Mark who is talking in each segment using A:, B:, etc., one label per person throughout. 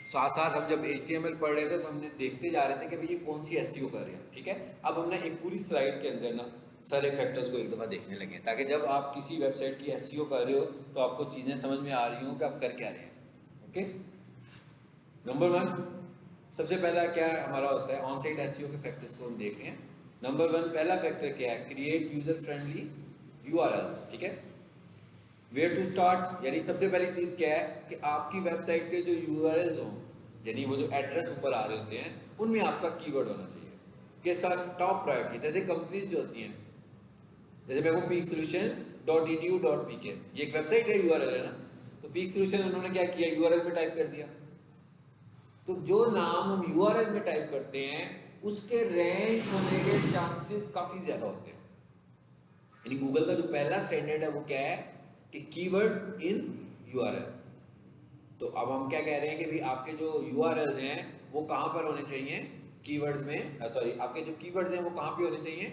A: साथ साथ हम जब HTML पढ़ रहे थे तो हमने देखते जा रहे थे कि भाई ये कौन सी SEO कर रहे हैं, ठीक है। अब हमने एक पूरी स्लाइड के अंदर ना सारे फैक्टर्स को एक दफ़ा देखने लगे ताकि जब आप किसी वेबसाइट की SEO कर रहे हो तो आपको चीज़ें समझ में आ रही हो कि आप कर क्या रहे हैं। ओके, नंबर वन, सबसे पहला क्या हमारा होता है ऑन साइट SEO के फैक्टर्स को हम देख रहे हैं। नंबर वन पहला फैक्टर क्या है, क्रिएट यूजर फ्रेंडली URLs, ठीक है। वेयर टू स्टार्ट, यानी सबसे पहली चीज़ क्या है कि आपकी वेबसाइट के जो URLs हों, यानी वो जो एड्रेस ऊपर आ रहे होते हैं उनमें आपका कीवर्ड होना चाहिए। ये सर टॉप प्रायोरिटी, जैसे कंपनीज जो होती हैं, जैसे मैं वो peaksolutions.edu.pk, ये एक वेबसाइट है, URL है ना, तो पीक सोल्यूशन उन्होंने क्या किया, URL में टाइप कर दिया। तो जो नाम हम URL में टाइप करते हैं उसके रैंक होने के चांसेस काफ़ी ज़्यादा होते हैं। यानी गूगल का जो पहला स्टैंडर्ड है वो क्या है कि कीवर्ड इन URL। तो अब हम क्या कह रहे हैं कि भाई आपके जो URLs हैं वो कहाँ पर होने चाहिए, कीवर्ड्स में, सॉरी आपके जो कीवर्ड्स हैं वो कहाँ पे होने चाहिए,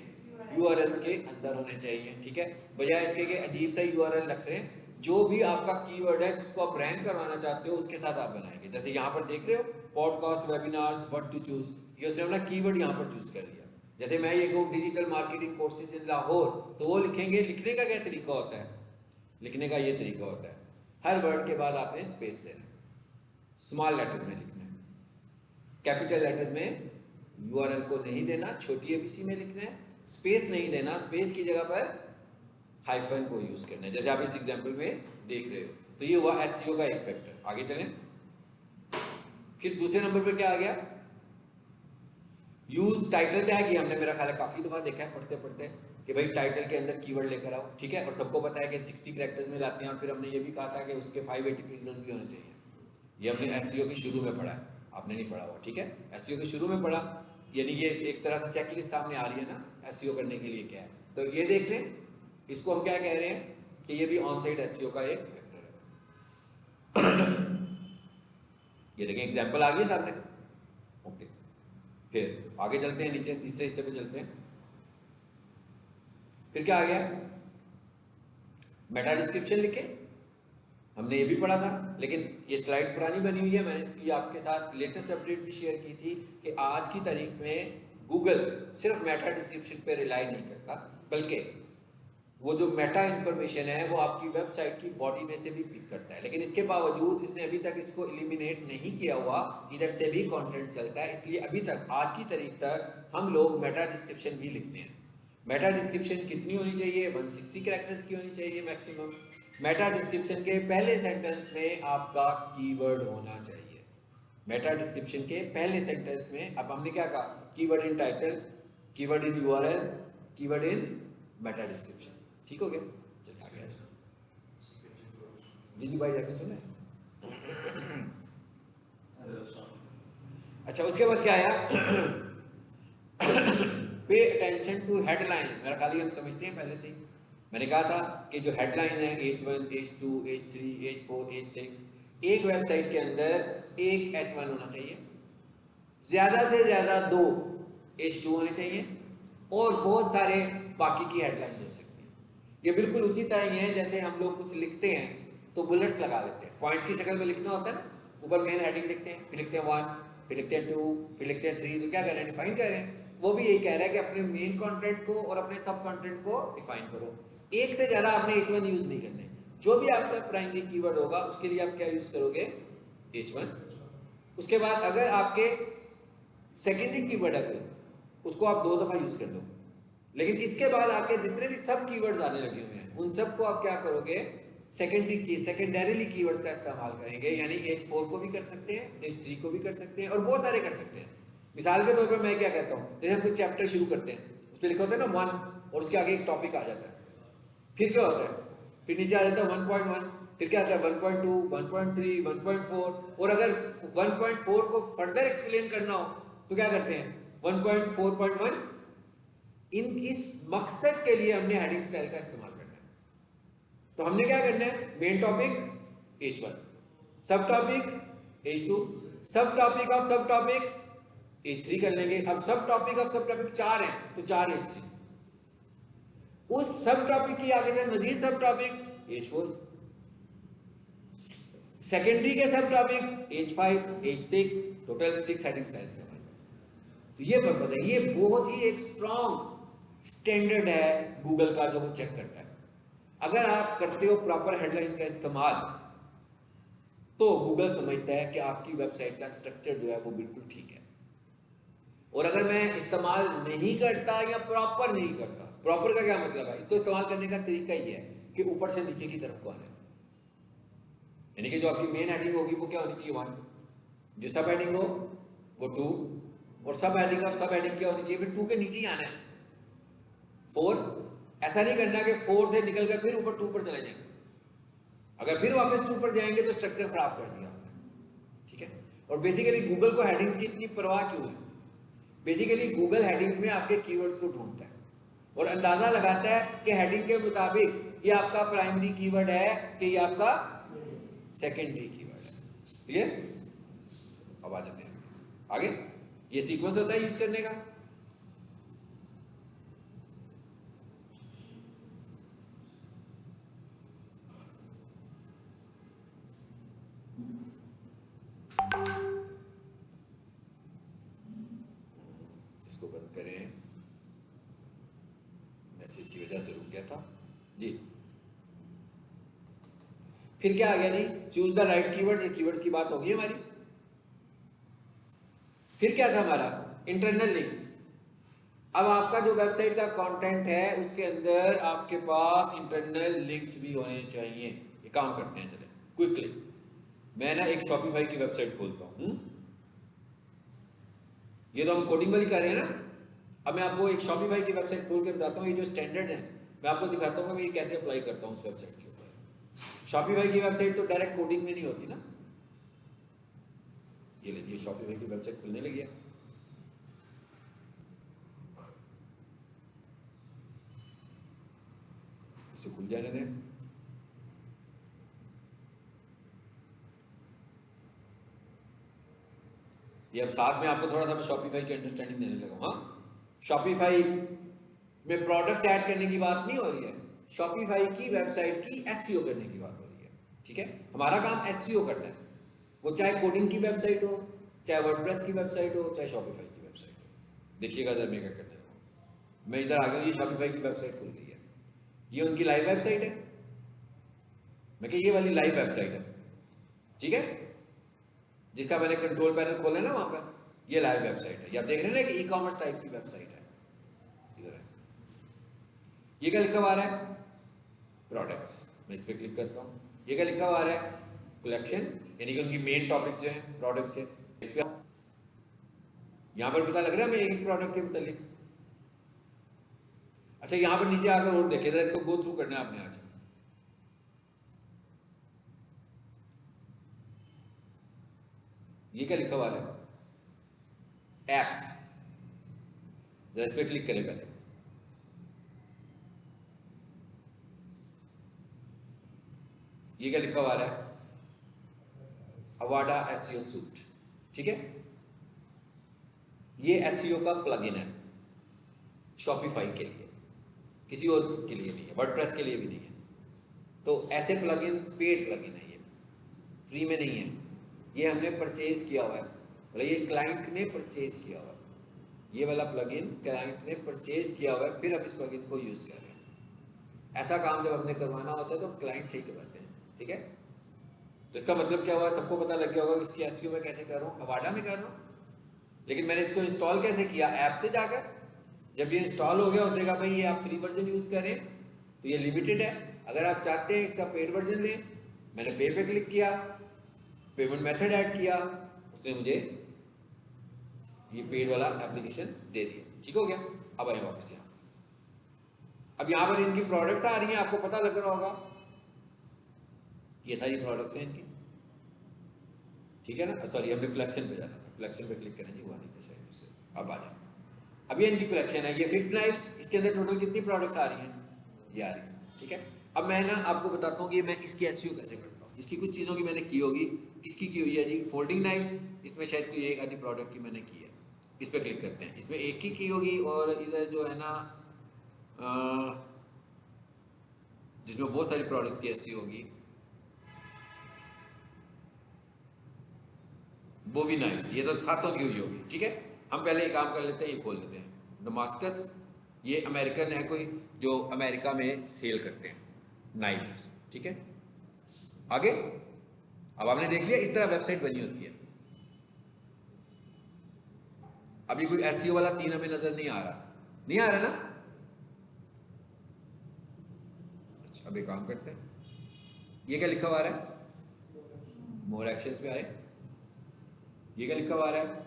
A: URLs के अंदर होने चाहिए, ठीक है। बजाय इसके कि अजीब सा URL रख रहे हैं, जो भी आपका कीवर्ड है जिसको आप रैंक करवाना चाहते हो उसके साथ आप बनाएंगे। जैसे यहाँ पर देख रहे हो podcast, webinars, what to choose, ये उसने अपना कीवर्ड यहाँ पर चूज कर लिया। जैसे मैं ये कहूँ digital marketing courses in Lahore, तो वो लिखेंगे, लिखने का क्या तरीका होता है, लिखने का ये तरीका होता है हर वर्ड के बाद आपने स्पेस देना है, स्मॉल लेटर्स में लिखना है, कैपिटल लेटर्स में URL को नहीं देना, छोटी ABC में लिखना है, स्पेस नहीं देना, स्पेस की जगह पर हाइफन को यूज करना है, जैसे आप इस एग्जांपल में देख रहे हो। तो ये हुआ SEO का एक फैक्टर। आगे चलें, फिर दूसरे नंबर पर क्या आ गया, यूज टाइटल टैग। ये हमने मेरा ख्याल है काफी दफा देखा है पढ़ते पढ़ते कि भाई टाइटल के अंदर कीवर्ड लेकर आओ, ठीक है। और सबको पता है कि 60 कैरेक्टर्स में लाते हैं, और फिर हमने ये भी कहा था कि उसके 580 पिक्सल्स भी होने चाहिए। ये हमने SEO के शुरू में पढ़ा है, आपने नहीं पढ़ा हुआ, ठीक है। SEO के शुरू में पढ़ा, यानी ये एक तरह से चेकलिस्ट सामने आ रही है ना SEO करने के लिए क्या है। तो ये देख लें, इसको हम क्या कह रहे हैं कि ये भी ऑन साइट SEO का एक फैक्टर है। ये देखें एग्जाम्पल आ गई सामने। ओके, फिर आगे चलते हैं, नीचे तीसरे हिस्से पे चलते हैं। फिर क्या आ गया, मेटा डिस्क्रिप्शन लिखे, हमने ये भी पढ़ा था, लेकिन ये स्लाइड पुरानी बनी हुई है, मैंने इसकी आपके साथ लेटेस्ट अपडेट भी शेयर की थी कि आज की तारीख में गूगल सिर्फ मेटा डिस्क्रिप्शन पे रिलाई नहीं करता, बल्कि वो जो मेटा इंफॉर्मेशन है वो आपकी वेबसाइट की बॉडी में से भी पिक करता है। लेकिन इसके बावजूद इसने अभी तक इसको एलिमिनेट नहीं किया हुआ, इधर से भी कंटेंट चलता है। इसलिए अभी तक आज की तारीख तक हम लोग मेटा डिस्क्रिप्शन भी लिखते हैं। मेटा डिस्क्रिप्शन कितनी होनी चाहिए, 160 कैरेक्टर्स की होनी चाहिए मैक्सिमम। मेटा डिस्क्रिप्शन के पहले सेंटेंस में आपका कीवर्ड होना चाहिए। मेटा डिस्क्रिप्शन के पहले सेंटेंस में, अब हमने क्या कहा, कीवर्ड इन टाइटल, कीवर्ड इन URL, कीवर्ड इन मेटा डिस्क्रिप्शन, ठीक हो गया। चलिए आगे जी जी भाई जाके सुने। अच्छा, उसके बाद क्या आया, पे अटेंशन टू हेडलाइंस। मेरा खाली हम समझते हैं पहले से ही, मैंने कहा था कि जो हेडलाइन है H1, H2, H3, H4, H6, एक वेबसाइट के अंदर एक H1 होना चाहिए, ज्यादा से ज्यादा 2 H2 होने चाहिए, और बहुत सारे बाकी की हेडलाइंस हो सकती हैं। ये बिल्कुल उसी तरह ही है जैसे हम लोग कुछ लिखते हैं तो बुलेट्स लगा लेते हैं, पॉइंट्स की शक्ल में लिखना होता है ना, ऊपर मेन हेडिंग लिखते हैं, फिर लिखते हैं 1, फिर लिखते हैं 2, फिर लिखते हैं 3। तो क्या कर रहे हैं, डिफाइन कर रहे हैं। वो भी यही कह रहा है कि अपने मेन कंटेंट को और अपने सब कंटेंट को डिफाइन करो। एक से ज्यादा आपने H1 यूज नहीं करने, जो भी आपका प्राइमरी कीवर्ड होगा उसके लिए आप क्या यूज करोगे, H1। उसके बाद अगर आपके सेकेंडरी कीवर्ड है कोई, उसको आप 2 दफा यूज कर लो। लेकिन इसके बाद आके जितने भी सब कीवर्ड्स आने लगे हुए हैं उन सब को आप क्या करोगे, सेकेंडरीली कीवर्ड्स का इस्तेमाल करेंगे। यानी H4 को भी कर सकते हैं, H3 को भी कर सकते हैं, और बहुत सारे कर सकते हैं। मिसाल के तौर पर मैं क्या कहता हूँ, जैसे हम कोई चैप्टर शुरू करते हैं, उस पर लिखा होता है ना 1, और उसके आगे एक टॉपिक आ जाता है, फिर क्या होता है, फिर नीचे आ जाता है 1.1, फिर क्या आता है 1.2, 1.3, 1.4, और अगर 1.4 को फर्दर एक्सप्लेन करना हो तो क्या करते हैं 1.4.1। इस मकसद के लिए हमने हेडिंग स्टाइल का इस्तेमाल करना है। तो हमने क्या करना है, मेन टॉपिक H1, सब टॉपिक H2, सब टॉपिक ऑफ सब टॉपिक्स H3 कर लेंगे। अब सब टॉपिक ऑफ सब टॉपिक 4 हैं तो 4 H3, उस सब टॉपिक की आगे से मजीद सब टॉपिक्स H4, सेकेंडरी के सब topics H5 H6 total 6 heading styles है। तो ये पर्पज है, ये बहुत ही एक स्ट्रॉन्ग स्टैंडर्ड है गूगल का जो वो चेक करता है। अगर आप करते हो प्रॉपर हेडलाइंस का इस्तेमाल तो गूगल समझता है कि आपकी वेबसाइट का स्ट्रक्चर जो है वो बिल्कुल ठीक है। और अगर मैं इस्तेमाल नहीं करता या प्रॉपर नहीं करता, प्रॉपर का क्या मतलब है, इसको इस्तेमाल करने का तरीका ये है कि ऊपर से नीचे की तरफ को आना है। यानी कि जो आपकी मेन हेडिंग होगी वो क्या होनी चाहिए 1, जो सब हेडिंग हो वो 2, और सब हेडिंग ऑफ सब हेडिंग क्या होनी चाहिए, फिर 2 के नीचे ही आना है 4। ऐसा नहीं करना कि 4 से निकल कर फिर ऊपर 2 पर चले जाएंगे। अगर फिर वापस 2 पर जाएंगे तो स्ट्रक्चर खराब कर दिया आपने, ठीक है। और बेसिकली गूगल को हेडिंग्स की इतनी परवाह क्यों है? बेसिकली गूगल हेडिंग्स में आपके कीवर्ड्स को ढूंढता है और अंदाजा लगाता है कि हेडिंग के मुताबिक ये आपका प्राइमरी कीवर्ड है कि ये आपका सेकेंडरी कीवर्ड है। क्लियर? अब आ जाते हैं आगे। ये सीक्वेंस होता है यूज करने का। इसको बंद करें, मैसेज की वजह से रुक गया था जी। फिर क्या आ गया जी, चूज द राइट कीवर्ड्स। ये कीवर्ड्स की बात होगी हमारी। फिर क्या था हमारा, इंटरनल लिंक्स। अब आपका जो वेबसाइट का कंटेंट है उसके अंदर आपके पास इंटरनल लिंक्स भी होने चाहिए। ये काम करते हैं, चले क्विकली। मैं ना एक शॉपिफाई की वेबसाइट खोलता हूँ। ये तो हम कोडिंग वाली कर रहे हैं ना। अब मैं आपको एक शॉपिफाई की वेबसाइट खोल के बताता हूँ, ये जो स्टैंडर्ड है मैं आपको दिखाता हूँ मैं ये कैसे अप्लाई करता हूँ उस वेबसाइट के ऊपर। शॉपिफाई की वेबसाइट तो डायरेक्ट कोडिंग में नहीं होती ना। ये लीजिए शॉपिफाई की वेबसाइट खुलने लगी है। इसे खुल जाने दें। ये अब साथ में आपको थोड़ा सा मैं शॉपिफाई की अंडरस्टैंडिंग देने लगा। हाँ, शॉपिफाई में प्रोडक्ट्स ऐड करने की बात नहीं हो रही है, शॉपिफाई की वेबसाइट की एसईओ करने की बात हो रही है, ठीक है। हमारा काम एसईओ करना है, वो चाहे कोडिंग की वेबसाइट हो, चाहे वर्डप्रेस की वेबसाइट हो, चाहे शॉपिफाई की वेबसाइट हो। देखिएगा जरा मैं क्या करने लगा। मैं इधर आ गया, ये शॉपिफाई की वेबसाइट खुल गई है। ये उनकी लाइव वेबसाइट है। मैं कह ये वाली लाइव वेबसाइट है, ठीक है, जिसका मैंने कंट्रोल पैनल खोला ना वहां पर। ये लाइव वेबसाइट है, ये आप देख रहे हैं ना कि ई कॉमर्स टाइप की वेबसाइट है। इधर है, ये क्या लिखा हुआ आ रहा है, प्रोडक्ट्स। मैं इस पर क्लिक करता हूँ, ये क्या लिखा हुआ आ रहा है, कलेक्शन, यानी कि उनकी मेन टॉपिक्स जो हैं प्रोडक्ट्स के। इस पर यहाँ पर पता लग रहा है मैं एक प्रोडक्ट के मुतालिक। अच्छा, यहाँ पर नीचे आकर और देखे जरा, इसको गो थ्रू करना है आपने आज। ये क्या लिखा हुआ है, एप्स। जरा इस पर क्लिक करें पहले। ये क्या लिखा हुआ है, अवाडा एसईओ सूट, ठीक है। ये एसईओ का प्लगइन है शॉपिफाई के लिए, किसी और के लिए नहीं है, वर्डप्रेस के लिए भी नहीं है। तो ऐसे प्लगइन पेड प्लगइन है, ये फ्री में नहीं है, ये हमने परचेज किया हुआ है, मतलब ये क्लाइंट ने परचेज किया हुआ है। ये वाला प्लगइन क्लाइंट ने परचेज किया हुआ है, फिर अब इस प्लगइन को यूज कर रहे हैं। ऐसा काम जब हमने करवाना होता है तो क्लाइंट से ही करवाते हैं, ठीक है। तो इसका मतलब क्या हुआ, सबको पता लग गया होगा इसकी एसईओ में कैसे कर रहा हूँ, अवाडा में कर रहा हूँ। लेकिन मैंने इसको इंस्टॉल कैसे किया, ऐप से जाकर। जब ये इंस्टॉल हो गया उसने कहा भाई ये आप फ्री वर्जन यूज करें, तो ये लिमिटेड है, अगर आप चाहते हैं इसका पेड वर्जन लें। मैंने पे पे क्लिक किया, पेमेंट मेथड ऐड किया, उसने मुझे ये पेड वाला एप्लीकेशन दे दिया, ठीक हो गया। अब आए वापस यहाँ, अब यहाँ पर इनकी प्रोडक्ट्स आ रही हैं, आपको पता लग रहा होगा ये सारी प्रोडक्ट्स हैं इनकी, ठीक है ना। सॉरी, हमने कलेक्शन पे जाना था, कलेक्शन पे क्लिक करेंगे, हुआ नहीं था शायद उससे। अब आ जाए, अब ये इनकी कलेक्शन है, ये फिक्स्ड नाइफ्स। इसके अंदर टोटल कितनी प्रोडक्ट्स आ रही हैं, ये आ रही है, ठीक है। अब मैं ना आपको बताता हूँ कि मैं इसकी एसईओ कैसे करता हूँ। इसकी कुछ चीज़ों की मैंने की होगी। किसकी की हुई है जी, फोल्डिंग नाइफ्स। इसमें शायद कोई एक आधी प्रोडक्ट की मैंने की है। इस पर क्लिक करते हैं, इसमें एक की होगी, और इधर जो है ना जिसमें बहुत सारी प्रोडक्ट्स की एसईओ होगी, वो भी नाइस, ये तो सातों की हुई होगी। ठीक है, हम पहले ये काम कर लेते हैं, ये खोल लेते हैं। डमास्कस, ये अमेरिकन है कोई जो अमेरिका में सेल करते हैं नाइफ। ठीक है, आगे अब आपने देख लिया इस तरह वेबसाइट बनी होती है। अभी कोई एसईओ वाला सीन हमें नजर नहीं आ रहा, नहीं आ रहा ना? अच्छा, अब एक काम करते हैं, ये क्या लिखा हुआ आ रहा है? मोर एक्शंस पे आए, ये क्या लिखा हुआ आ रहा है?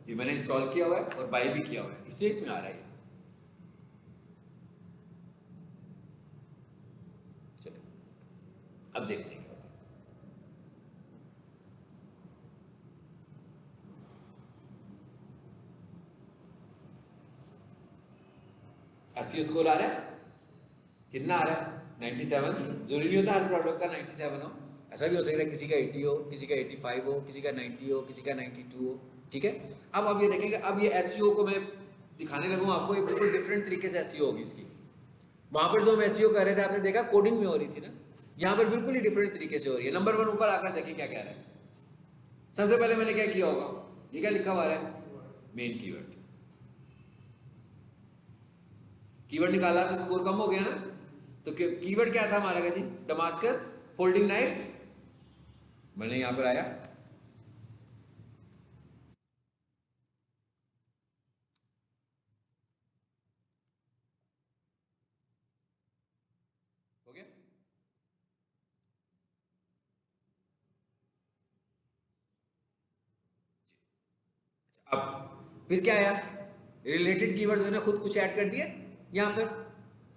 A: ये मैंने इंस्टॉल किया हुआ है और बाय भी किया हुआ है, इसलिए इसमें आ रहा है ये। चलो अब देखते हैं क्या होता है। एसईओ स्कोर आ रहा है, कितना आ रहा है? 97। जरूरी नहीं होता हर प्रोडक्ट का 97 हो, ऐसा भी हो सकता है किसी का 80 हो, किसी का 85 हो, किसी का 90 हो, किसी का 92 हो। ठीक है, अब आप ये देखेंगे, अब ये एसईओ को मैं दिखाने लगूँ आपको, ये बिल्कुल डिफरेंट तरीके से एसईओ होगी इसकी। वहां पर जो हम एसईओ कर रहे थे आपने देखा कोडिंग में हो रही थी ना, यहाँ पर बिल्कुल ही डिफरेंट तरीके से हो रही है। नंबर 1 ऊपर आकर देखिए क्या कह रहा है। सबसे पहले मैंने क्या किया होगा, ये क्या लिखा हुआ है? Main keyword. कीवर्ड निकाला तो स्कोर कम हो गया ना। तो कीवर्ड क्या था हमारा जी? Damascus folding knifes. मैंने यहां पर आया, हो गया। अब फिर क्या आया? रिलेटेड कीवर्ड्स ने खुद कुछ ऐड कर दिया यहां पर।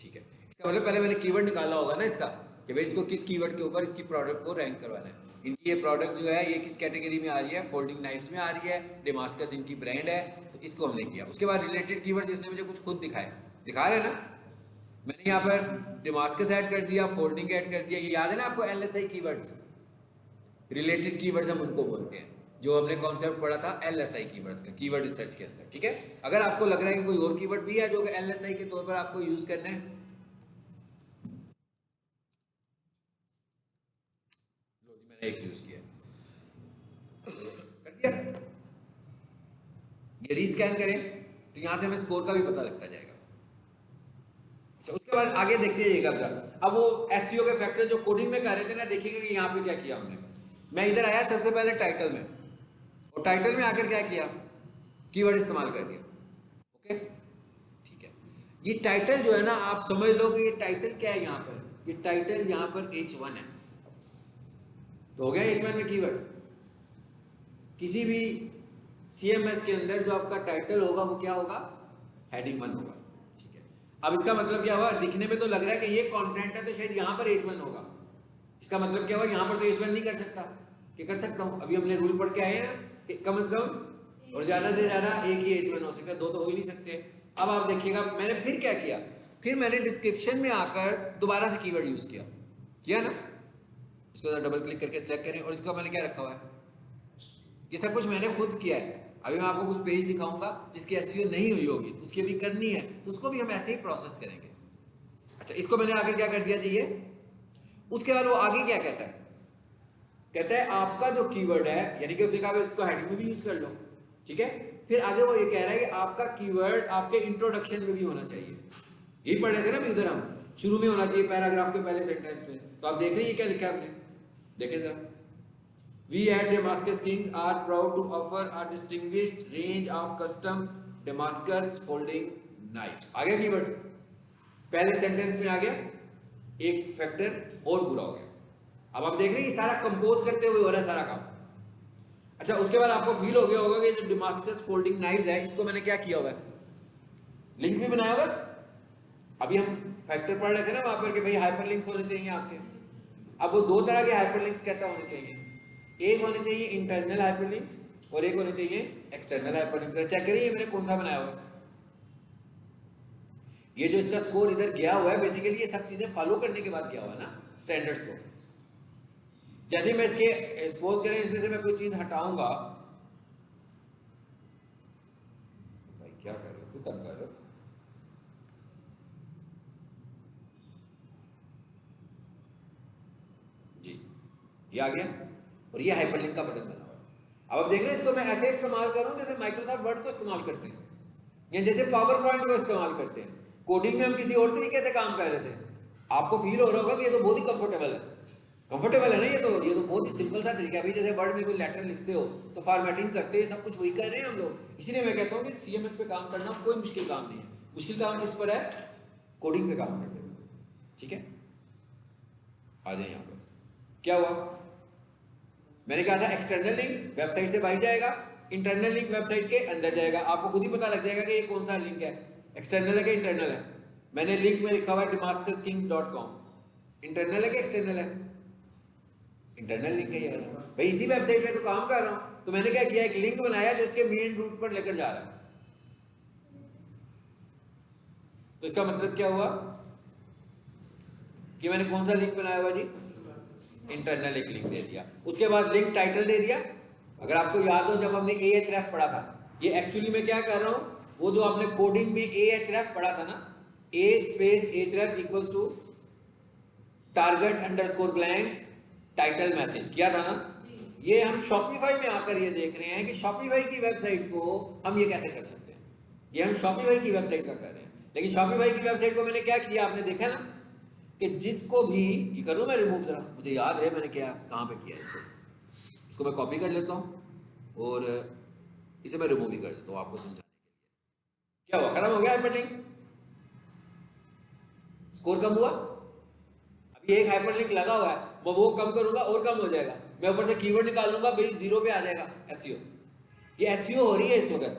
A: ठीक है, इसका मतलब पहले मैंने कीवर्ड निकाला होगा ना इसका, कि भाई इसको किस कीवर्ड के ऊपर इसकी प्रोडक्ट को रैंक करवाना है। इनकी ये प्रोडक्ट जो है ये किस कैटेगरी में आ रही है? फोल्डिंग नाइफ्स में आ रही है, डेमास्कस इनकी ब्रांड है, तो इसको हमने किया। उसके बाद रिलेटेड कीवर्ड्स इसने मुझे कुछ खुद दिखाए, दिखा रहे हैं ना। मैंने यहाँ पर डेमास्कस ऐड कर दिया, फोल्डिंग ऐड कर दिया। ये याद है ना आपको? एलएसआई कीवर्ड्स, रिलेटेड कीवर्ड्स हम उनको बोलते हैं, जो हमने कॉन्सेप्ट पढ़ा था एलएसआई कीवर्ड्स का कीवर्ड रिसर्च के अंदर। ठीक है, अगर आपको लग रहा है कि कोई और कीवर्ड भी है जो एलएसआई के तौर पर आपको यूज करना है, लो जी मैंने एक यूज किया, कर दिया। ये रीस्कैन करें तो यहां से हमें स्कोर का भी पता लगता जाएगा। अच्छा, उसके बाद आगे देखते जाइएगा जरा। अब वो एसईओ के फैक्टर जो कोडिंग में कर रहे थे ना, देखिएगा कि यहाँ पे क्या किया हमने। मैं इधर आया सबसे पहले टाइटल में, और टाइटल में आकर क्या किया? कीवर्ड इस्तेमाल कर दिया। ओके, ठीक है। ये टाइटल जो है ना, आप समझ लो कि ये टाइटल क्या है यहाँ पर? ये टाइटल यहाँ पर H1 है, तो हो गया H1 में कीवर्ड। किसी भी CMS के अंदर जो आपका टाइटल होगा वो क्या होगा? हेडिंग 1 होगा। ठीक है, अब इसका मतलब क्या हुआ? दिखने में तो लग रहा है कि ये कंटेंट है तो शायद यहाँ पर H1 होगा। इसका मतलब क्या हुआ? यहाँ पर तो H1 नहीं कर सकता, कि कर सकता हूँ? अभी हमने रूल पढ़ के आए हैं ना कि कम से कम और ज्यादा से ज्यादा एक ही H1 हो सकता है, दो तो हो ही नहीं सकते। अब आप देखिएगा मैंने फिर क्या किया, फिर मैंने डिस्क्रिप्शन में आकर दोबारा से कीवर्ड यूज किया, किया ना? इसको डबल क्लिक करके सिलेक्ट करें, और इसका मैंने क्या रखा हुआ है? ये सब कुछ मैंने खुद किया है। अभी मैं आपको कुछ पेज दिखाऊंगा जिसकी एसईओ नहीं हुई होगी, उसकी भी करनी है, तो उसको भी हम ऐसे ही प्रोसेस करेंगे। अच्छा, इसको मैंने आगे क्या कर दिया जी ये। उसके बाद वो आगे क्या कहता है? कहता है आपका जो कीवर्ड है, यानी कि उसने कहा इसको हेडिंग में भी यूज कर लो। ठीक है, फिर आगे वो ये कह रहा है कि आपका कीवर्ड आपके इंट्रोडक्शन में भी होना चाहिए। यही पढ़ रहे थे ना अभी उधर हम, शुरू में होना चाहिए पैराग्राफ के पहले सेंटेंस में। तो आप देख रहे हैं क्या लिखा है आपने? देखें जरा। We at Damascus Kings are proud to offer a distinguished range of custom Damascus folding knives। आ गया कीवर्ड, पहले सेंटेंस में आ गया, एक फैक्टर और पूरा हो गया। अब आप देख रहे हैं ये सारा कंपोज करते हुए हो रहा है सारा काम। अच्छा, उसके बाद आपको फील हो गया होगा कि जो Damascus folding knives है इसको मैंने क्या किया हुआ है? लिंक भी बनाया हुआ है। अभी हम फैक्टर पढ़ रहे थे ना वहां पर कि भाई हाइपरलिंक्स होने चाहिए आपके। अब वो दो तरह के हाइपरलिंक्स कहता होने चाहिए, एक होने चाहिए इंटरनल हाइपरलिंक्स और एक होने चाहिए एक्सटर्नल हाइपरलिंक्स। चेक करिए मैंने कौन सा बनाया हुआ है। ये जो इसका स्कोर इधर गया हुआ है बेसिकली ये सब चीजें फॉलो करने के बाद गया हुआ है ना स्टैंडर्ड्स को। जैसे मैं इसके सपोज करें इसमें से मैं कोई चीज हटाऊंगा, भाई क्या कर रहे हो, क्यों तंग कर रहे हो? जी, ये आ गया, और ये हाइपरलिंक का बटन बना हुआ है। अब आप देख रहे हैं, इसको मैं ऐसे इस्तेमाल कर रहा हूँ जैसे माइक्रोसॉफ्ट वर्ड को इस्तेमाल करते हैं, या जैसे पावर पॉइंट को इस्तेमाल करते हैं। कोडिंग में हम किसी और तरीके से काम कर रहे थे। आपको फील हो रहा होगा कि ये तो बहुत ही कंफर्टेबल है। कंफर्टेबल है ना, ये तो बहुत ही सिंपल सा तरीका है। अभी जैसे वर्ड में कोई लेटर लिखते हो तो फॉर्मेटिंग करते हो, सब कुछ वही कर रहे हैं हम लोग। इसीलिए मैं कहता हूँ कि सीएमएस पे काम करना कोई मुश्किल काम नहीं है। मुश्किल काम किस पर है? कोडिंग पे काम करते हो। ठीक है, आ जाए यहाँ पर। क्या हुआ? मैंने कहा था एक्सटर्नल लिंक वेबसाइट से बाहर जाएगा, इंटरनल लिंक वेबसाइट के अंदर जाएगा। आपको खुद ही पता लग जाएगा कि ये कौन सा लिंक है, एक्सटर्नल है कि इंटरनल है। मैंने लिंक में लिखा हुआ है damascuskings.com, इंटरनल है कि एक्सटर्नल है? इंटरनल लिंक है ये वाला। भाई इसी वेबसाइट पे तो काम कर रहा हूं, तो मैंने क्या किया, एक लिंक बनाया जो इसके मेन रूट पर लेकर जा रहा है। तो इसका मतलब क्या हुआ कि मैंने कौन सा लिंक बनाया हुआ जी? इंटरनल एक लिंक दे दिया। उसके बाद लिंक टाइटल दे दिया। अगर आपको याद हो जब हमने AHREF पढ़ा था, ये एक्चुअली मैं क्या कर रहा हूं, वो जो आपने कोडिंग में AHREF पढ़ा था ना, A space href equals to target underscore blank title message किया था ना। ये हम शॉपिफाई में आकर ये देख रहे हैं कि शॉपिफाई की वेबसाइट को हम ये कैसे कर सकते हैं। ये हम शॉपिफाई की वेबसाइट का कर रहे हैं, लेकिन शॉपिफाई की वेबसाइट को मैंने क्या किया, आपने देखा ना कि जिसको भी ये कर दूं मैं रिमूव, जरा मुझे याद है मैंने क्या कहाँ पे किया इसको मैं कॉपी कर लेता हूँ और इसे मैं रिमूव ही कर देता हूँ आपको समझाने के लिए। क्या हुआ? खत्म हो गया हाइपरलिंक, स्कोर कम हुआ। अभी एक हाइपरलिंक लगा हुआ है, मैं वो कम करूंगा और कम हो जाएगा। मैं ऊपर से कीवर्ड निकाल लूंगा, भाई 0 पे आ जाएगा एसईओ। ये एसईओ हो रही है इस वक्त।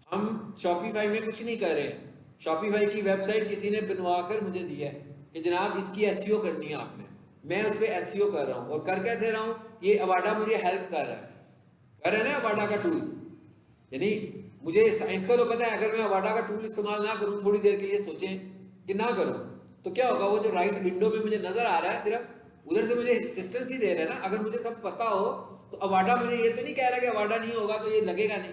A: हम शॉपिफाई में कुछ नहीं कर रहे हैं। शॉपिफाई की वेबसाइट किसी ने बनवा कर मुझे दी है कि जनाब इसकी एसईओ करनी है आपने, मैं उस पर एसईओ कर रहा हूँ। और कर कैसे रहा हूँ? ये अवाडा मुझे हेल्प कर रहा है। कर रहा है ना अवाडा का टूल। यानी मुझे साइंस का तो पता है, अगर मैं अवाडा का टूल इस्तेमाल ना करूँ, थोड़ी देर के लिए सोचें कि ना करूँ, तो क्या होगा? वो जो राइट विंडो में मुझे नजर आ रहा है, सिर्फ उधर से मुझे असिस्टेंस ही दे रहा है ना। अगर मुझे सब पता हो तो अवाडा मुझे ये तो नहीं कह रहा कि अवाडा नहीं होगा तो ये लगेगा नहीं।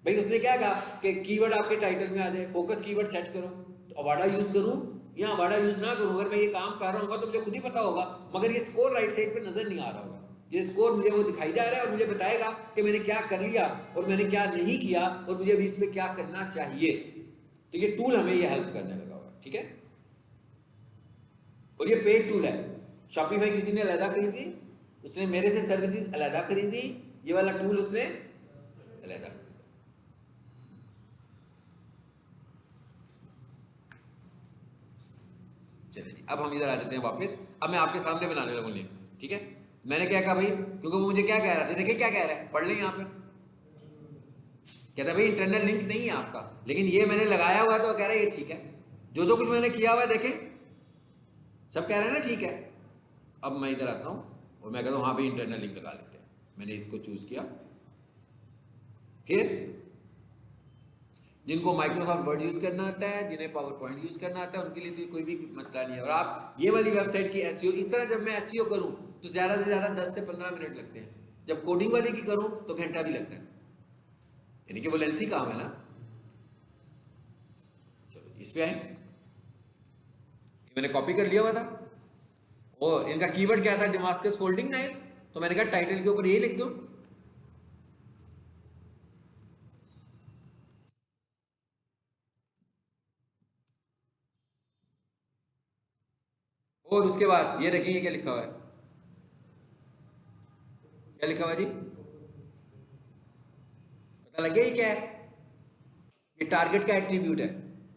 A: भाई उसने क्या कहा कि कीवर्ड आपके टाइटल में आ जाए, फोकस कीवर्ड सेट करो। तो अवाडा यूज करूं या अवाडा यूज ना करूं, अगर मैं ये काम कर रहा हूँ तो मुझे खुद ही पता होगा। मगर ये स्कोर राइट साइड पे नजर नहीं आ रहा होगा। ये स्कोर मुझे वो दिखाई जा रहा है और मुझे बताएगा कि मैंने क्या कर लिया और मैंने क्या नहीं किया और मुझे अभी इसमें क्या करना चाहिए। तो ये टूल हमें ये हेल्प करने लगा हुआ, ठीक है। और ये पेड टूल है। शॉपिफाई किसी ने अलहदा खरीदी, उसने मेरे से सर्विसेज अलहदा खरीदी, ये वाला टूल उसने अलहदा। चलिए अब हम इधर आ जाते हैं वापस। अब मैं आपके सामने बनाने लगूं लिंक, ठीक है। मैंने क्या कहा भाई, क्योंकि वो मुझे क्या कह रहा था, देखिए क्या कह रहा है, पढ़ लें यहाँ पे। कहता है भाई इंटरनल लिंक नहीं है आपका, लेकिन ये मैंने लगाया हुआ है तो कह रहा है ये ठीक है। जो कुछ मैंने किया हुआ है देखें, सब कह रहे हैं ना ठीक है। अब मैं इधर आता हूँ और मैं कहता हूँ हाँ भाई इंटरनल लिंक लगा लेते हैं। मैंने इसको चूज किया। फिर जिनको माइक्रोसॉफ्ट वर्ड यूज करना आता है, जिन्हें पावर पॉइंट यूज करना आता है, उनके लिए तो कोई भी मसला नहीं है। और आप ये वाली वेबसाइट की एसईओ इस तरह जब मैं एसईओ करूं तो ज्यादा से ज्यादा 10 से 15 मिनट लगते हैं। जब कोडिंग वाली की करूं तो घंटा भी लगता है, यानी कि वो लेंथी काम है ना। चलो इस पे आए, मैंने कॉपी कर लिया हुआ था और इनका कीवर्ड क्या था, डेमास्कस फोल्डिंग नाइफ। तो मैंने कहा टाइटल के ऊपर ये लिख दूं। और उसके बाद ये देखेंगे क्या लिखा हुआ है, क्या लिखा हुआ है जी, पता लग गया ये क्या है? ये टारगेट का एट्रीब्यूट है,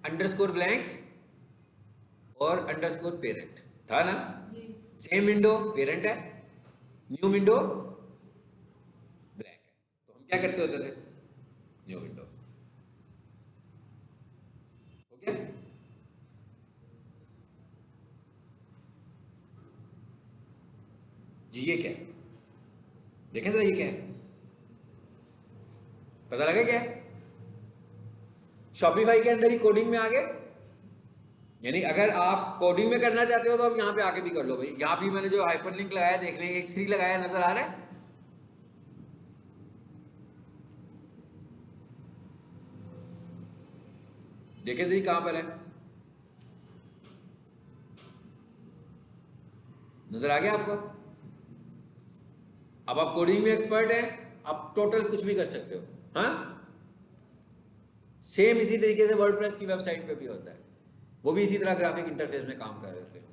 A: अंडरस्कोर ब्लैंक और अंडरस्कोर पेरेंट था ना। सेम विंडो पेरेंट है, न्यू विंडो ब्लैंक है। तो हम क्या करते होते थे, न्यू विंडो हो गया। जी ये क्या है, देखें जरा ये क्या है, पता लगा क्या है? शॉपिफाई के अंदर ही कोडिंग में आ गए। यानी अगर आप कोडिंग में करना चाहते हो तो आप यहां पे आके भी कर लो भाई। यहां भी मैंने जो हाइपरलिंक लगाया देख लें, H3 लगाया, नजर आ रहा है। देखें जी कहां पर है, नजर आ गया आपको। अब आप कोडिंग में एक्सपर्ट हैं, आप टोटल कुछ भी कर सकते हो। हाँ, सेम इसी तरीके से वर्डप्रेस की वेबसाइट पे भी होता है, वो भी इसी तरह ग्राफिक इंटरफेस में काम कर रहे होते हैं।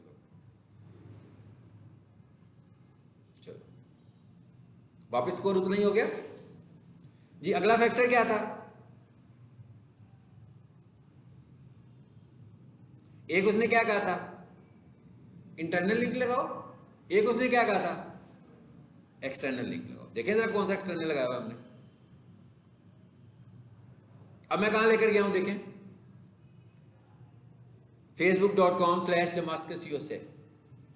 A: चलो वापस स्कोर उतना ही हो गया जी। अगला फैक्टर क्या था? एक उसने क्या कहा था, इंटरनल लिंक लगाओ। एक उसने क्या कहा था, एक्सटर्नल लिंक लगाओ। देखें जरा कौन सा एक्सटर्नल लगाया हुआ हमने। अब मैं कहां लेकर गया हूं, देखें facebook.com/damascus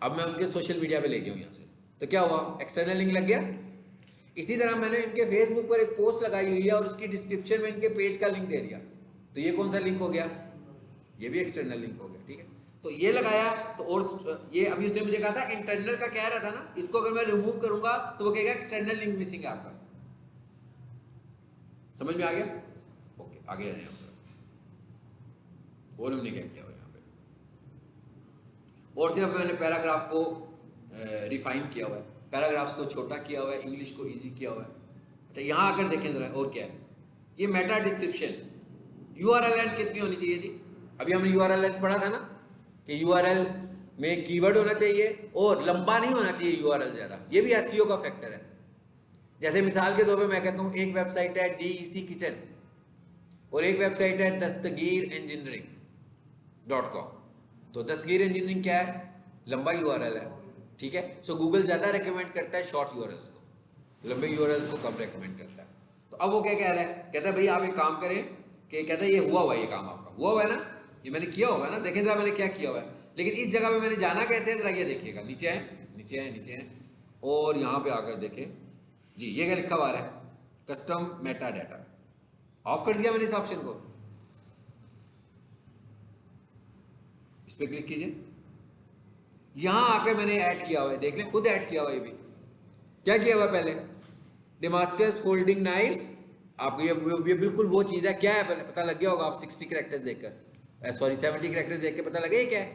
A: अब मैं उनके सोशल मीडिया पे ले गया हूं यहां से। तो क्या हुआ, एक्सटर्नल लिंक लग गया। इसी तरह मैंने इनके फेसबुक पर एक पोस्ट लगाई हुई है और उसकी डिस्क्रिप्शन में इनके पेज का लिंक दे दिया, तो ये कौन सा लिंक हो गया, ये भी एक्सटर्नल लिंक हो गया। ठीक है, तो ये लगाया तो, और ये अभी उसने मुझे कहा था इंटरनल का कह रहा था ना, इसको अगर मैं रिमूव करूंगा तो वो कहेगा एक्सटर्नल लिंक मिसिंग है आपका। समझ में आ गया? ओके, आगे आ जाए हम। और हमने क्या किया हुआ यहाँ पे, और सिर्फ मैंने पैराग्राफ को रिफाइन किया हुआ है, पैराग्राफ्स को छोटा किया हुआ है, इंग्लिश को इजी किया हुआ है। अच्छा यहाँ आकर देखें जरा और क्या है, ये मेटा डिस्क्रिप्शन। यूआरएल लेंथ कितनी होनी चाहिए जी? अभी हमने यूआरएल लेंथ पढ़ा था ना कि यूआरएल में कीवर्ड होना चाहिए और लंबा नहीं होना चाहिए यूआरएल ज़्यादा। ये भी एसईओ का फैक्टर है। जैसे मिसाल के तौर पे मैं कहता हूँ एक वेबसाइट है DEC किचन और एक वेबसाइट है दस्तगीर engineering.com। तो दस्तगीर इंजीनियरिंग क्या है, लंबा यूआरएल है। ठीक है, सो गूगल ज़्यादा रिकमेंड करता है शॉर्ट यूआरएल्स को, लंबे यूआरएल्स को कम रिकमेंड करता है। तो अब वो क्या कह रहा है, कहता है भाई आप एक काम करें कि कहता है ये हुआ हुआ है, ये काम आपका हुआ हुआ है ना, ये मैंने किया हुआ है ना, देखें जरा मैंने क्या किया हुआ है। लेकिन इस जगह पे मैंने जाना कैसे है, जरा ये देखिएगा, नीचे है नीचे है नीचे है, और यहाँ पे आकर देखें जी, ये क्या लिखा हुआ है, कस्टम मेटा डाटा। ऑफ कर दिया मैंने इस ऑप्शन को, इस पर क्लिक कीजिए। यहां आकर मैंने ऐड किया हुआ है, देख लें खुद ऐड किया हुआ है। भी क्या किया हुआ है, पहले डेमास्कस फोल्डिंग नाइफ्स। आपको ये बिल्कुल वो चीज़ है। क्या है पहले पता लग गया होगा आप 60 कैरेक्टर्स देखकर, सॉरी 70 कैरेक्टर्स देख के पता लगे क्या है।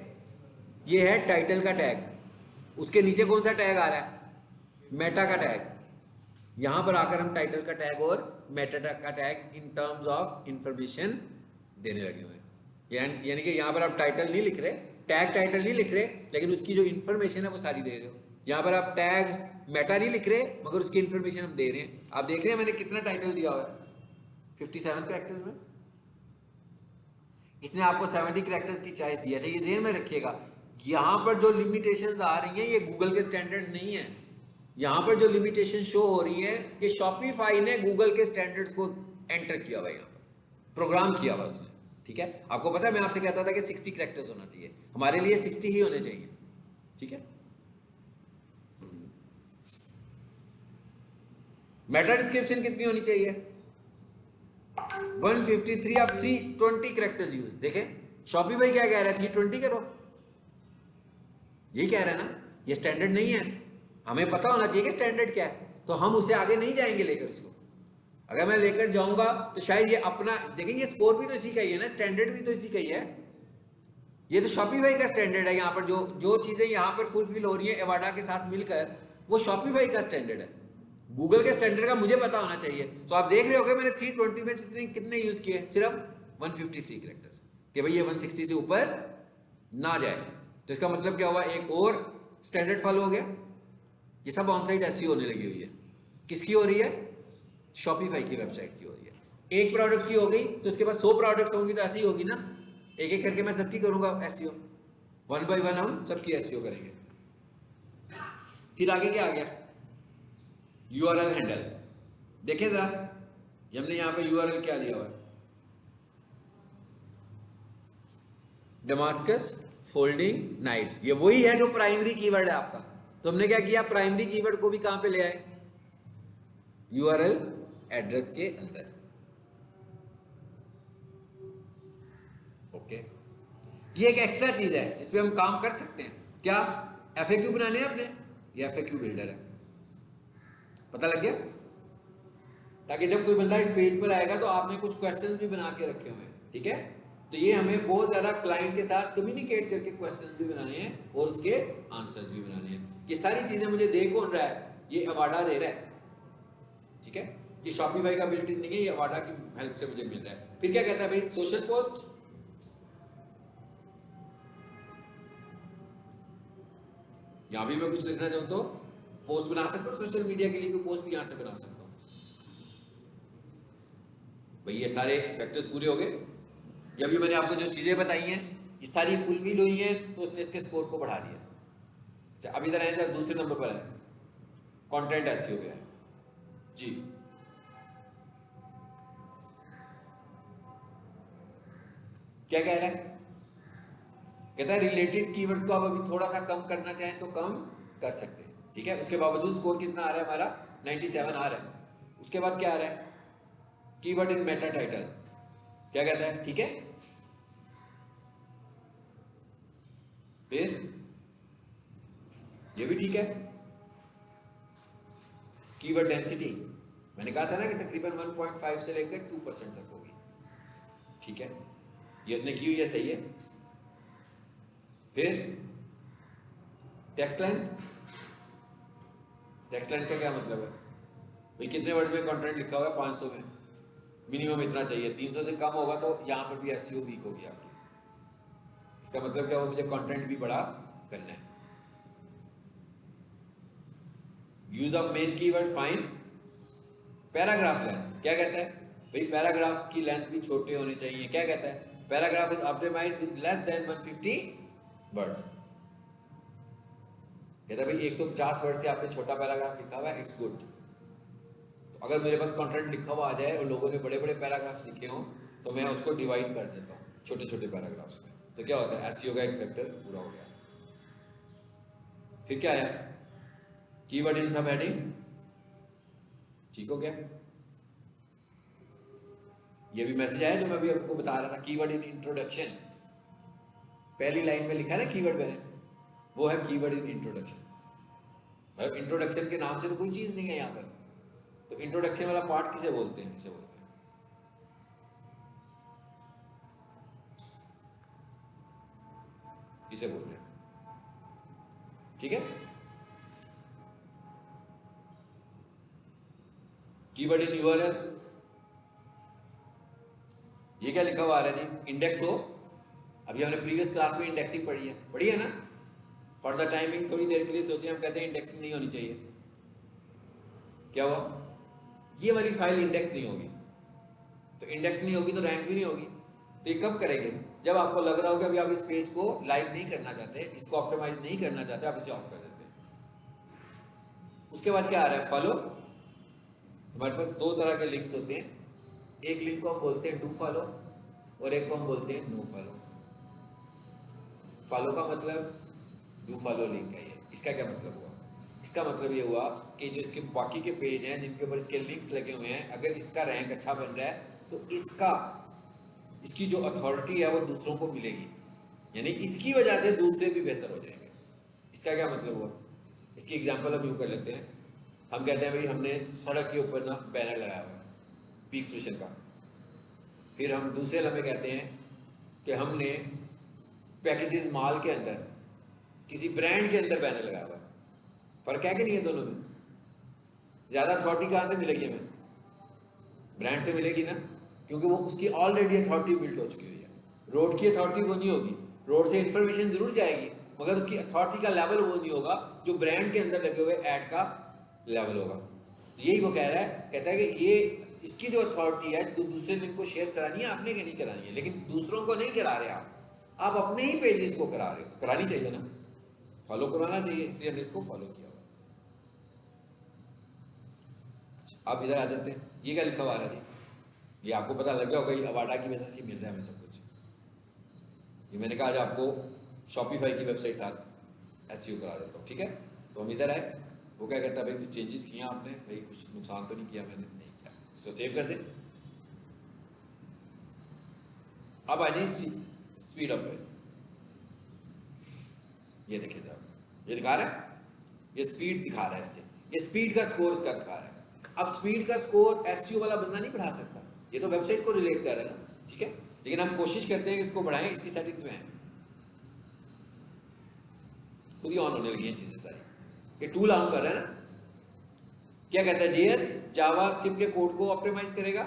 A: ये है टाइटल का टैग, उसके नीचे कौन सा टैग आ रहा है, मेटा का टैग। यहां पर आकर हम टाइटल का टैग और मेटा का tag in terms of information देने लगे हुए हैं। यानी कि यहाँ पर आप टाइटल नहीं लिख रहे, टैग टाइटल नहीं लिख रहे, लेकिन उसकी जो इन्फॉर्मेशन है वो सारी दे रहे हो। यहाँ पर आप टैग मेटा नहीं लिख रहे, मगर उसकी इन्फॉर्मेशन हम दे रहे हैं। आप देख रहे हैं मैंने कितना टाइटल दिया हुआ है, 57 कैरेक्टर्स में। इसने आपको 70 कैरेक्टर्स की चॉइस दी है। अच्छा ये ध्यान में रखिएगा, यहाँ पर जो लिमिटेशंस आ रही हैं ये गूगल के स्टैंडर्ड्स नहीं है। यहाँ पर जो लिमिटेशन शो हो रही है ये शॉपिफाई ने गूगल के स्टैंडर्ड्स को एंटर किया हुआ है, यहाँ पर प्रोग्राम किया हुआ उसने। ठीक है, आपको पता है मैं आपसे कहता था कि 60 कैरेक्टर्स होना चाहिए, हमारे लिए 60 ही होने चाहिए। ठीक है, मेटा डिस्क्रिप्शन कितनी होनी चाहिए, 153 आप 320 कैरेक्टर्स यूज। देखें शॉपिफाई क्या कह रहा है, 320 करो, ये कह रहा है ना, ये स्टैंडर्ड नहीं है। हमें पता होना चाहिए कि स्टैंडर्ड क्या है, तो हम उससे आगे नहीं जाएंगे लेकर इसको। अगर मैं लेकर जाऊंगा तो शायद ये अपना, देखेंगे ये स्कोर भी तो इसी का ही है ना, स्टैंडर्ड भी तो इसी का ही है। ये तो शॉपिफाई का स्टैंडर्ड है। यहाँ पर जो चीजें यहाँ पर फुलफिल हो रही है एवाडा के साथ मिलकर, वो शॉपिफाई का स्टैंडर्ड है। गूगल के स्टैंडर्ड का मुझे पता होना चाहिए। तो आप देख रहे हो मैंने 320 में कितने यूज किए, सिर्फ 153 कैरेक्टर्स, कि भाई ये 160 से ऊपर ना जाए। तो इसका मतलब क्या हुआ, एक और स्टैंडर्ड फॉलो हो गया। ये सब ऑनसाइट एसईओ होने लगी हुई है। किसकी हो रही है, शॉपिफाई की वेबसाइट की हो रही है। एक प्रोडक्ट की हो गई तो उसके पास 100 प्रोडक्ट्स होंगी तो ऐसी होगी ना, एक एक करके मैं सबकी करूंगा एसईओ, 1 बाय 1 हम सबकी एसईओ करेंगे। फिर आगे क्या आ गया, यूआरएल हैंडल। देखें जरा, हमने यहां पे यूआरएल क्या दिया हुआ है, डेमास्कस फोल्डिंग नाइफ्स। ये वही है जो प्राइमरी कीवर्ड है आपका। तो हमने क्या किया, प्राइमरी कीवर्ड को भी कहां पे ले आए, यूआरएल एड्रेस के अंदर। ओके, ये एक एक्स्ट्रा चीज है, इस पे हम काम कर सकते हैं। क्या, एफएक्यू बनाने हैं अपने, ये एफएक्यू बिल्डर है, पता लग गया। ताकि जब कोई बंदा इस पेज पर आएगा तो आपने कुछ क्वेश्चंस भी बना के रखे हुए हैं। ठीक है, तो ये हमें बहुत ज्यादा क्लाइंट के साथ कम्युनिकेट करके क्वेश्चंस भी बनाने हैं और उसके आंसर्स भी बनाने हैं। ये सारी चीजें मुझे दे कौन रहा है, ये अवाडा दे रहा है। ठीक है। ठीक है, ये शॉपिफाई का बिल्ट इन नहीं है, ये अवाडा की हेल्प से मुझे मिल रहा है। फिर क्या कहता है भाई, सोशल पोस्ट, यहां भी मैं कुछ लिखना चाहूँ तो पोस्ट बना सकता हूँ, सोशल मीडिया के लिए कोई पोस्ट भी यहां से बना सकता हूँ। भाई ये सारे फैक्टर्स पूरे हो गए। ये अभी मैंने आपको जो चीजें बताई हैं ये सारी फुलफिल हुई हैं, तो उसने इसके स्कोर को बढ़ा दिया। अच्छा, अब इधर आए, दूसरे नंबर पर है कंटेंट एसईओ गया जी। क्या कह रहा है, कहता है रिलेटेड कीवर्ड्स को आप अभी थोड़ा सा कम करना चाहें तो कम कर सकते हैं, ठीक है। उसके बावजूद स्कोर कितना आ रहा है हमारा, 97 आ रहा है। उसके बाद क्या आ रहा है, कीवर्ड इन मेटा टाइटल, क्या कहता है, ठीक है। फिर ये भी ठीक है। कीवर्ड डेंसिटी मैंने कहा था ना कि तकरीबन 1.5 से लेकर 2% तक होगी, ठीक है, ये उसने की हुई है, सही है। फिर टेक्स्ट लेंथ, टेक्स्ट लेंथ का क्या मतलब है भाई, कितने वर्ड्स में कंटेंट लिखा हुआ है, 500 में, मिनिमम इतना चाहिए, 300 से कम होगा तो यहां पर भी एसईओ वीक होगी आपकी। इसका मतलब क्या हुआ, मुझे कंटेंट भी बड़ा करना है। Use of main keyword fine paragraph length, क्या कहता है भाई, पैराग्राफ की लेंथ भी छोटे होने चाहिए। क्या कहता है, paragraph is optimized with less than 150 words. कहता है भाई 150 वर्ड से आपने छोटा पैराग्राफ लिखा हुआ है, इट्स गुड। तो अगर मेरे पास कंटेंट लिखा हुआ आ जाए और लोगों ने बड़े बड़े पैराग्राफ्स लिखे हों तो मैं उसको डिवाइड कर देता हूँ छोटे छोटे पैराग्राफ्स में, तो क्या होता है, एसईओ का एक फैक्टर पूरा हो गया। फिर क्या आया, कीवर्ड इन सब हेडिंग, ठीक हो गया। ये भी मैसेज आया जो मैं अभी आपको बता रहा था, कीवर्ड इन इंट्रोडक्शन, पहली लाइन में लिखा है ना कीवर्ड मैंने, वो है कीवर्ड इन इंट्रोडक्शन। मतलब इंट्रोडक्शन के नाम से तो कोई चीज नहीं है यहाँ पर, तो इंट्रोडक्शन वाला पार्ट किसे बोलते हैं, इसे बोलते हैं, इसे बोल रहे हैं, ठीक है। कीवर्ड इन यूआरएल, ये क्या लिखा हुआ आ रहा है जी, इंडेक्स हो। अभी हमने प्रीवियस क्लास में इंडेक्सिंग पढ़ी है ना, फॉर द टाइमिंग थोड़ी देर के लिए सोचे, हम कहते हैं इंडेक्सिंग नहीं होनी चाहिए, क्या हुआ, ये वाली फाइल इंडेक्स नहीं होगी, तो इंडेक्स नहीं होगी तो रैंक भी नहीं होगी। तो ये कब करेंगे, जब आपको लग रहा हो कि अभी आप इस पेज को लाइव नहीं करना चाहते, इसको ऑप्टिमाइज नहीं करना चाहते, आप इसे ऑफ कर देते हैं। उसके बाद क्या आ रहा है, फॉलो। हमारे पास दो तरह के लिंक्स होते हैं, एक लिंक को हम बोलते हैं डू फॉलो और एक को हम बोलते हैं नो फॉलो। फॉलो का मतलब डू फॉलो लिंक है ये, इसका क्या मतलब हुआ, इसका मतलब ये हुआ कि जो इसके बाकी के पेज हैं जिनके ऊपर इसके लिंक्स लगे हुए हैं, अगर इसका रैंक अच्छा बन रहा है तो इसकी जो अथॉरिटी है वो दूसरों को मिलेगी, यानी इसकी वजह से दूसरे भी बेहतर हो जाएंगे। इसका क्या मतलब हुआ, इसकी एग्जांपल हम यूँ कर लेते हैं, हम कहते हैं भाई हमने सड़क के ऊपर ना बैनर लगाया हुआ है पीक स्टेशन का, फिर हम दूसरे लम्हे कहते हैं कि हमने पैकेजेस माल के अंदर किसी ब्रांड के अंदर बैनर लगाया हुआ है। फर्क है कि नहीं है दोनों में, ज़्यादा अथॉरिटी कहाँ से मिलेगी हमें, ब्रांड से मिलेगी ना, क्योंकि वो उसकी ऑलरेडी अथॉरिटी बिल्ड हो चुकी हुई है। रोड की अथॉरिटी वो नहीं होगी, रोड से इंफॉर्मेशन जरूर जाएगी मगर उसकी अथॉरिटी का लेवल वो नहीं होगा जो ब्रांड के अंदर लगे हुए ऐड का लेवल होगा। तो यही वो कह रहा है, कहता है कि ये इसकी जो अथॉरिटी है तो दूसरे लिंक को शेयर करानी है आपने, क्या नहीं करानी है, लेकिन दूसरों को नहीं करा रहे आप अपने ही पेजेस को करा रहे हो, तो करानी चाहिए ना, फॉलो करवाना चाहिए, इसलिए हमने इसको फॉलो किया। आप इधर आ जाते हैं, ये क्या लिखा हुआ आ रहा है, ये आपको पता लग गया होगा, ये अवाडा की वजह से मिल रहा है हमें सब कुछ। ये मैंने कहा आज आपको शॉपिफाई की वेबसाइट साथ एसईओ करा देता हूँ, ठीक है। तो हम इधर आए, वो क्या कहता है भाई कुछ चेंजेस किया आपने, भाई कुछ नुकसान तो नहीं किया, मैंने नहीं किया, इसको सेव कर दें। अब आ जाइए स्पीड अप पे, ये देखिए जरा, ये दिखा रहा है, ये स्पीड दिखा रहा है इसके, ये स्पीड का स्कोर इसका दिखा रहा है। अब स्पीड का स्कोर एसईओ वाला बंदा नहीं बढ़ा सकता, ये तो वेबसाइट को रिलेट कर रहा है ना, ठीक है, लेकिन हम कोशिश करते हैं कि इसको बढ़ाएं, इसकी सेटिंग्स में है, खुद ही ऑन होने लगी हैं चीजें सारी, ये टूल ऑन कर रहा है ना, क्या कहता है जेएस? जावास्क्रिप्ट के कोड को ऑप्टिमाइज करेगा,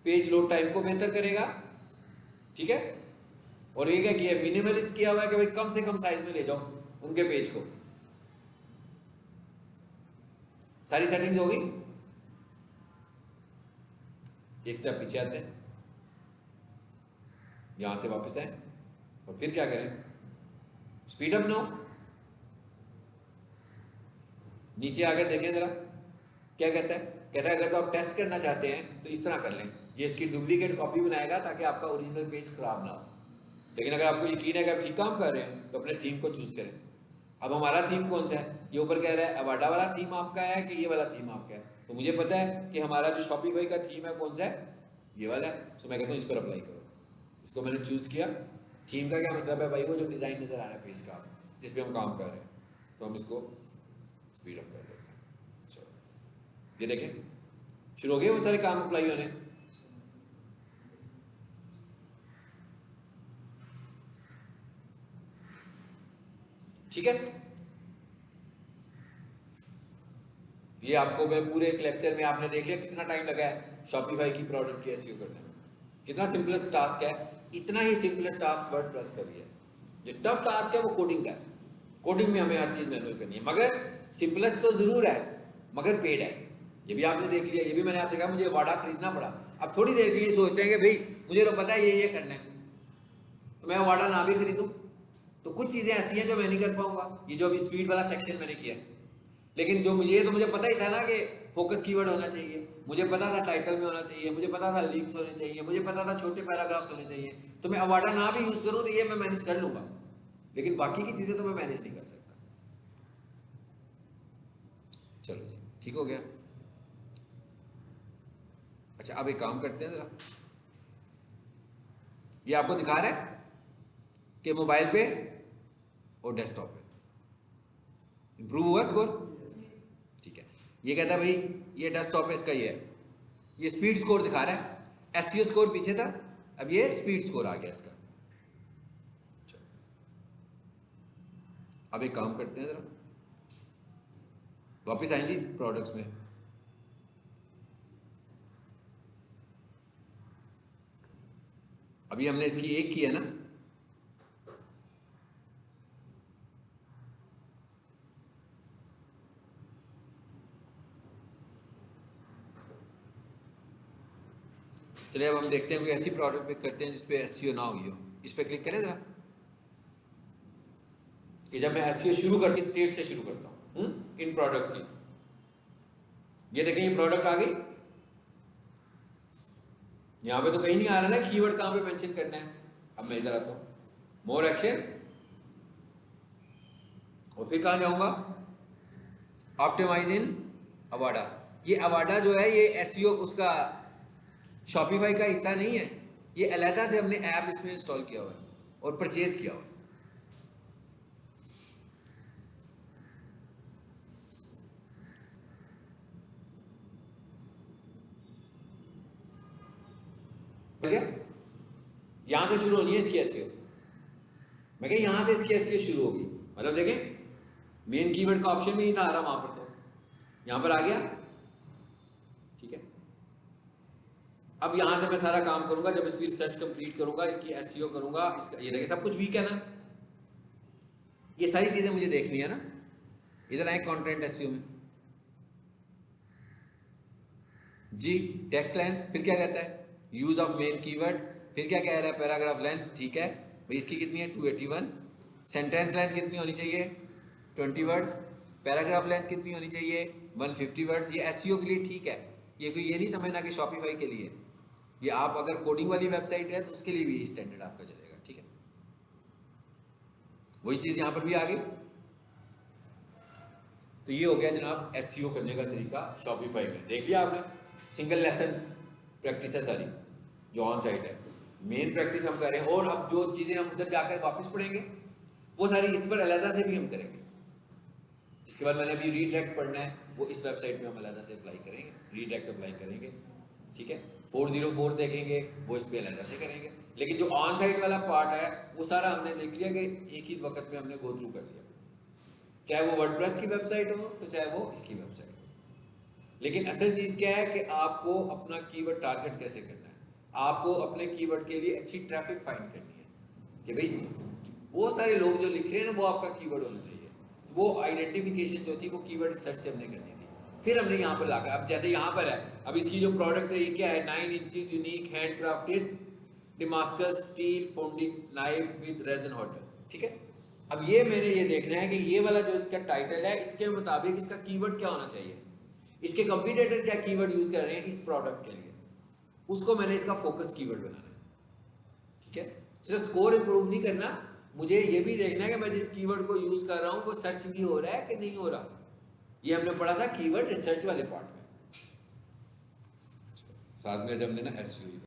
A: पेज लोड टाइम को बेहतर करेगा, ठीक है। और ये क्या किया, मिनिमलिस्ट किया हुआ है कि भाई कम से कम साइज में ले जाओ उनके पेज को। सारी सेटिंग्स हो गई। एक स्टेप पीछे आते हैं, यहां से वापस आए और फिर क्या करें, स्पीड अप नाउ। नीचे आकर देखें जरा क्या कहता है। कहता है अगर तो आप टेस्ट करना चाहते हैं तो इस तरह कर लें, ये इसकी डुप्लीकेट कॉपी बनाएगा ताकि आपका ओरिजिनल पेज खराब ना हो। लेकिन अगर आपको यकीन है कि आप ठीक काम कर रहे हैं तो अपने थीम को चूज करें। अब हमारा थीम कौन सा है, ये ऊपर कह रहा है अवाडा वाला थीम आपका है कि ये वाला थीम आपका है। तो मुझे पता है कि हमारा जो शॉपिफाई का थीम है कौन सा है, ये वाला है। तो मैं कहता हूँ इस पर अप्लाई करो। इसको मैंने चूज किया। थीम का क्या मतलब है भाई, वो जो डिजाइन नजर आ रहा है पेज का जिस पे हम काम कर रहे हैं, तो हम इसको स्पीड अप कर देते हैं। चलो ये देखें शुरू हो गए वो सारे काम अप्लाई होने। ठीक है, ये आपको मैं पूरे एक लेक्चर में आपने देख लिया कितना टाइम लगा है शॉपिफाई की प्रोडक्ट की एसईओ करने में। कितना सिंपलेस्ट टास्क है, इतना ही सिंपलेस्ट टास्क वर्डप्रेस का भी है। जो टफ टास्क है वो कोडिंग का है। कोडिंग में हमें हर चीज मैनुअल करनी है, मगर सिंपलेस्ट तो जरूर है मगर पेड है। ये भी आपने देख लिया, ये भी मैंने आपसे कहा मुझे वाडा खरीदना पड़ा। अब थोड़ी देर के लिए सोचते हैं कि भाई मुझे तो पता है ये करना है, तो मैं वाडा ना भी खरीदूं। तो कुछ चीजें ऐसी हैं जो मैं नहीं कर पाऊंगा। ये जो अभी स्पीड वाला सेक्शन मैंने किया, लेकिन जो मुझे तो मुझे पता ही था ना कि फोकस कीवर्ड होना चाहिए, मुझे पता था टाइटल में होना चाहिए, मुझे पता था लिंक्स होने चाहिए, मुझे पता था छोटे पैराग्राफ्स होने चाहिए। तो मैं अवाडा ना भी यूज करूं तो ये मैं मैनेज कर लूंगा, लेकिन बाकी की चीजें तो मैं मैनेज नहीं कर सकता। चलो जी ठीक हो गया। अच्छा अब एक काम करते हैं जरा, ये आपको दिखा रहा है कि मोबाइल पे और डेस्कटॉप पे इंप्रूव हुआ स्कोर। ठीक है, ये कहता है भाई ये डेस्कटॉप पे इसका ये है, ये स्पीड स्कोर दिखा रहा है। एसईओ स्कोर पीछे था, अब ये स्पीड स्कोर आ गया इसका। अब एक काम करते हैं जरा, वापस आएं जी प्रोडक्ट्स में। अभी हमने इसकी एक की है ना, चलिए अब हम देखते हैं कोई ऐसी प्रोडक्ट पे करते हैं जिसपे एसईओ ना हुई हो। इस पे क्लिक करें जरा, कि जब मैं एसईओ शुरू करके स्टेट से शुरू करता हूं इन प्रोडक्ट्स की। ये देखें ये प्रोडक्ट आ गई, यहां पे तो कहीं नहीं आ रहा ना कीवर्ड कहां पे मेंशन करना है। अब मैं इधर आता हूं मोर एक्शन, और फिर कहां जाऊंगा, ऑप्टिमाइज इन अवाडा। ये अवाडा जो है ये एसईओ उसका शॉपिफाई का हिस्सा नहीं है, ये अलहदा से हमने ऐप इसमें इंस्टॉल किया हुआ है और परचेज किया हुआ है। यहां से शुरू होनी है इसकी एसईओ। मैं कह यहां से इसकी एसईओ शुरू होगी, मतलब देखें मेन कीवर्ड का ऑप्शन भी नहीं था आ रहा वहां पर, तो यहां पर आ गया। ठीक है, अब यहां से मैं सारा काम करूंगा, जब इसकी रिसर्च कंप्लीट करूंगा, इसकी एसईओ करूंगा, इसका ये देखिए सब कुछ वीक है ना, ये सारी चीजें मुझे देखनी है ना। इधर आए कंटेंट एसईओ में जी, टेक्स्ट लेंथ, फिर क्या कहता है यूज ऑफ मेन कीवर्ड, फिर क्या कह रहा है पैराग्राफ लेंथ। ठीक है भाई इसकी कितनी है 281, सेंटेंस लेंथ कितनी होनी चाहिए 20 वर्ड्स, पैराग्राफ लेंथ कितनी होनी चाहिए 150 वर्ड्स। ये एसईओ के लिए ठीक है, ये कोई ये नहीं समझना कि शॉपिफाई के लिए, ये आप अगर कोडिंग वाली वेबसाइट है तो उसके लिए भी स्टैंडर्ड आपका चलेगा। ठीक है, वही चीज यहां पर भी आ गई। तो ये हो गया जनाब एसईओ करने का तरीका शॉपिफाई में। देख लिया आपने, सिंगल लेसन प्रैक्टिस है सारी जो ऑन साइट है, मेन प्रैक्टिस हम कर रहे हैं। और अब जो चीजें हम उधर जाकर वापस पढ़ेंगे वो सारी इस पर अलहदा से भी हम करेंगे। इसके बाद मैंने अभी रीडायरेक्ट पढ़ना है, वो इस वेबसाइट में हम अलहदा से अप्लाई करेंगे, रीडायरेक्ट अप्लाई करेंगे। ठीक है, 404 देखेंगे वो इस पर अलहदा से करेंगे। लेकिन जो ऑन साइट वाला पार्ट है वो सारा हमने देख लिया कि एक ही वक्त में हमने गो थ्रू कर लिया, चाहे वो वर्डप्रेस की वेबसाइट हो तो चाहे वो इसकी वेबसाइट हो। लेकिन असल चीज़ क्या है कि आपको अपना कीवर्ड टारगेट कैसे करना है, आपको अपने कीवर्ड के लिए अच्छी ट्रैफिक फाइंड करनी है कि भाई बहुत सारे लोग जो लिख रहे हैं ना वो आपका कीवर्ड होना चाहिए। तो वो आइडेंटिफिकेशन जो थी वो कीवर्ड सर्च से हमने करनी थी। फिर हमने यहाँ पर लाकर, अब जैसे यहाँ पर है, अब इसकी जो प्रोडक्ट है ये क्या है, 9 inches unique hand crafted Damascus steel folding knife with resin holder, ठीक है। अब ये मैंने ये देखना है कि ये वाला जो इसका टाइटल है इसके मुताबिक इसका कीवर्ड क्या होना चाहिए, इसके कंपटीटर क्या कीवर्ड यूज कर रहे हैं इस प्रोडक्ट के लिए, उसको मैंने इसका फोकस कीवर्ड बनाना है, ठीक है। सिर्फ स्कोर इंप्रूव नहीं करना, मुझे ये भी देखना है कि मैं जिस कीवर्ड को यूज कर रहा हूं वो सर्च भी हो रहा है कि नहीं हो रहा। ये हमने पढ़ा था कीवर्ड रिसर्च वाले पार्ट में, साथ में जब हमने ना एसईओ